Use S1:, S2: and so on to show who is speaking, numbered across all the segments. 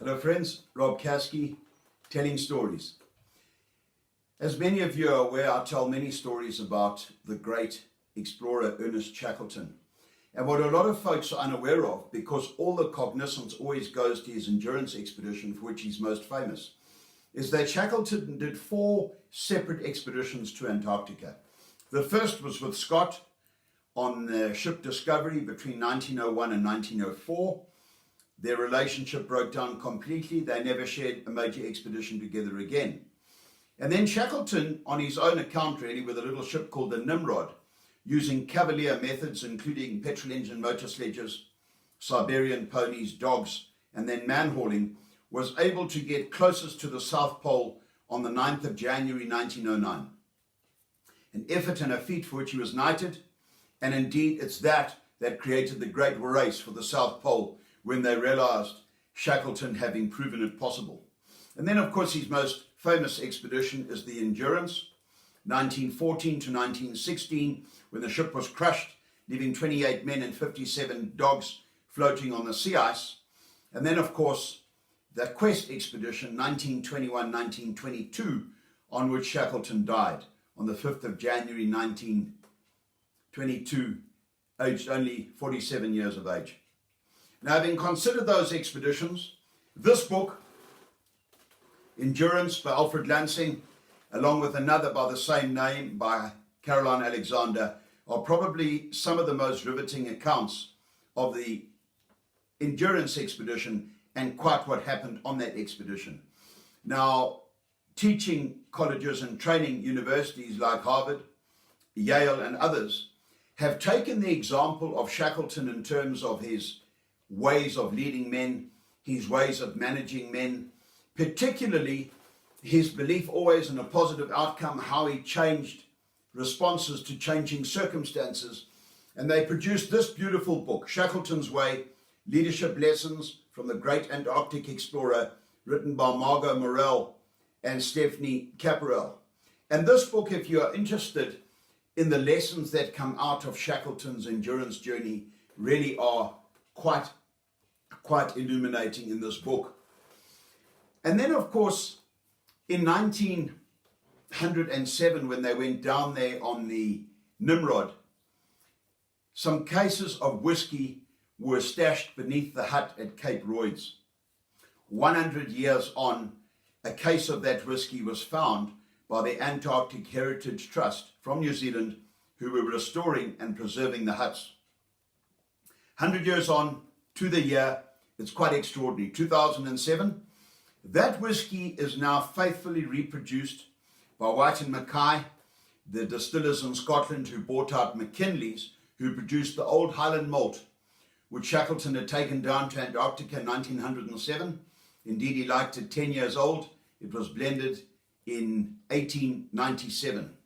S1: Hello friends, Rob Caskie, telling stories. As many of you are aware, I tell many stories about the great explorer Ernest Shackleton. And what a lot of folks are unaware of, because all the cognizance always goes to his endurance expedition, for which he's most famous, is that Shackleton did 4 separate expeditions to Antarctica. The first was with Scott on the ship Discovery between 1901 and 1904. Their relationship broke down completely. They never shared a major expedition together again. And then Shackleton, on his own account really, with a little ship called the Nimrod, using cavalier methods, including petrol engine motor sledges, Siberian ponies, dogs, and then man-hauling, was able to get closest to the South Pole on the 9th of January 1909. An effort and a feat for which he was knighted, and indeed it's that created the great race for the South Pole, when they realized Shackleton having proven it possible. And then, of course, his most famous expedition is the Endurance, 1914 to 1916, when the ship was crushed, leaving 28 men and 57 dogs floating on the sea ice. And then, of course, the Quest expedition, 1921-1922, on which Shackleton died on the 5th of January 1922, aged only 47 years of age. Now, having considered those expeditions, this book, Endurance by Alfred Lansing, along with another by the same name by Caroline Alexander, are probably some of the most riveting accounts of the Endurance expedition and quite what happened on that expedition. Now, teaching colleges and training universities like Harvard, Yale, and others have taken the example of Shackleton in terms of his ways of leading men, his ways of managing men, particularly his belief always in a positive outcome, how he changed responses to changing circumstances. And they produced this beautiful book, Shackleton's Way, Leadership Lessons from the Great Antarctic Explorer, written by Margot Morell and Stephanie Caparel. And this book, if you are interested in the lessons that come out of Shackleton's endurance journey, really are quite illuminating in this book. And then, of course, in 1907, when they went down there on the Nimrod, some cases of whiskey were stashed beneath the hut at Cape Royds. 100 years on, a case of that whiskey was found by the Antarctic Heritage Trust from New Zealand, who were restoring and preserving the huts. 100 years on to the year, it's quite extraordinary. 2007, that whiskey is now faithfully reproduced by White and Mackay, the distillers in Scotland who bought out McKinley's, who produced the old Highland malt, which Shackleton had taken down to Antarctica in 1907. Indeed, he liked it 10 years old. It was blended in 1897.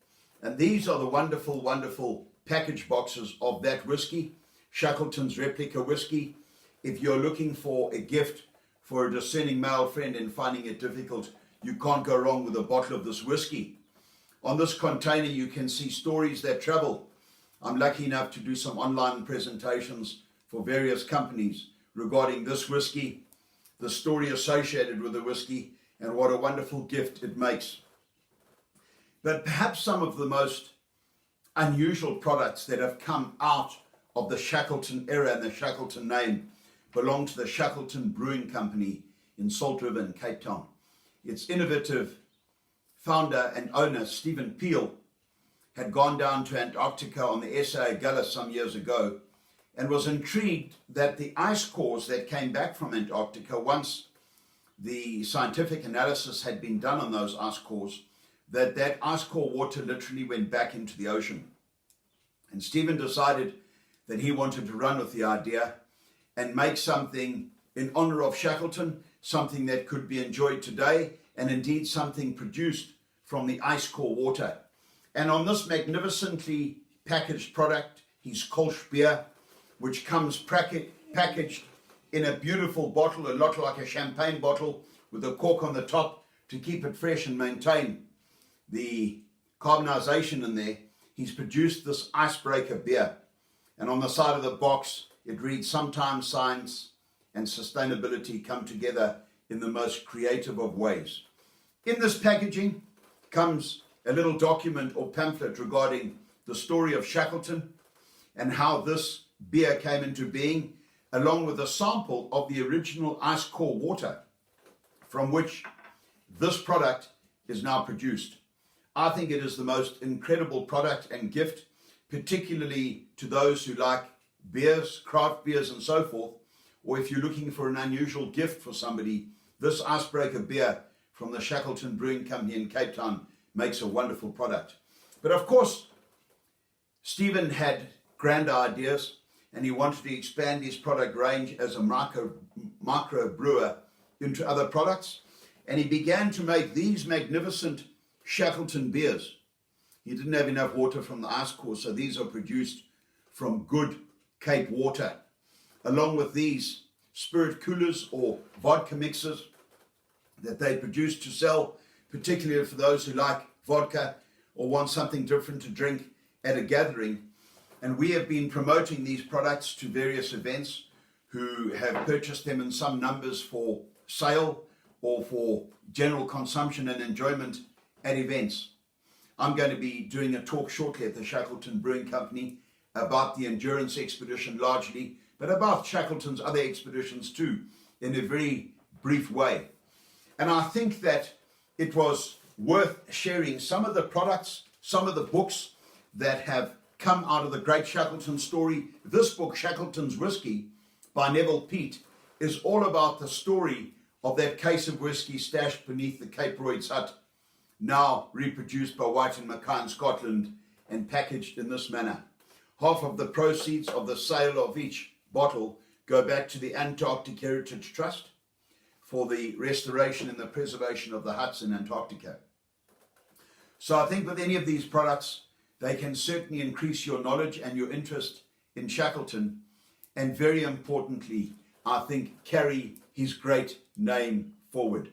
S1: And these are the wonderful, wonderful package boxes of that whiskey, Shackleton's replica whiskey. If you're looking for a gift for a discerning male friend and finding it difficult, you can't go wrong with a bottle of this whiskey. On this container, you can see stories that travel. I'm lucky enough to do some online presentations for various companies regarding this whiskey, the story associated with the whiskey, and what a wonderful gift it makes. But perhaps some of the most unusual products that have come out of the Shackleton era and the Shackleton name belong to the Shackleton Brewing Company in Salt River in Cape Town. Its innovative founder and owner, Stephen Peel, had gone down to Antarctica on the S.A. Gullis some years ago and was intrigued that the ice cores that came back from Antarctica, once the scientific analysis had been done on those ice cores, that ice core water literally went back into the ocean. And Stephen decided that he wanted to run with the idea and make something in honor of Shackleton, something that could be enjoyed today, and indeed something produced from the ice core water. And on this magnificently packaged product, his Kolsch beer, which comes packaged in a beautiful bottle, a lot like a champagne bottle, with a cork on the top to keep it fresh and maintain the carbonization in there, he's produced this icebreaker beer. And on the side of the box, it reads, "Sometimes science and sustainability come together in the most creative of ways. In this packaging comes a little document or pamphlet regarding the story of Shackleton and how this beer came into being, along with a sample of the original ice core water from which this product is now produced. I think it is the most incredible product and gift, particularly to those who like beers, craft beers and so forth, or if you're looking for an unusual gift for somebody, this icebreaker beer from the Shackleton Brewing Company in Cape Town makes a wonderful product. But of course, Stephen had grand ideas and he wanted to expand his product range as a micro brewer into other products, and he began to make these magnificent Shackleton beers. He didn't have enough water from the ice core, so these are produced from good Cape water, along with these spirit coolers or vodka mixers that they produce to sell, particularly for those who like vodka or want something different to drink at a gathering. And we have been promoting these products to various events who have purchased them in some numbers for sale or for general consumption and enjoyment at events. I'm going to be doing a talk shortly at the Shackleton Brewing Company about the endurance expedition largely, but about Shackleton's other expeditions too, in a very brief way. And I think that it was worth sharing some of the products, some of the books that have come out of the great Shackleton story. This book, Shackleton's Whiskey, by Neville Peat, is all about the story of that case of whiskey stashed beneath the Cape Royds hut, now reproduced by White and Mackay in Scotland and packaged in this manner. Half of the proceeds of the sale of each bottle go back to the Antarctic Heritage Trust for the restoration and the preservation of the huts in Antarctica. So I think with any of these products, they can certainly increase your knowledge and your interest in Shackleton, and very importantly, I think carry his great name forward.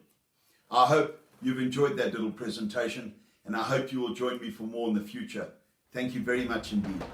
S1: I hope you've enjoyed that little presentation, and I hope you will join me for more in the future. Thank you very much indeed.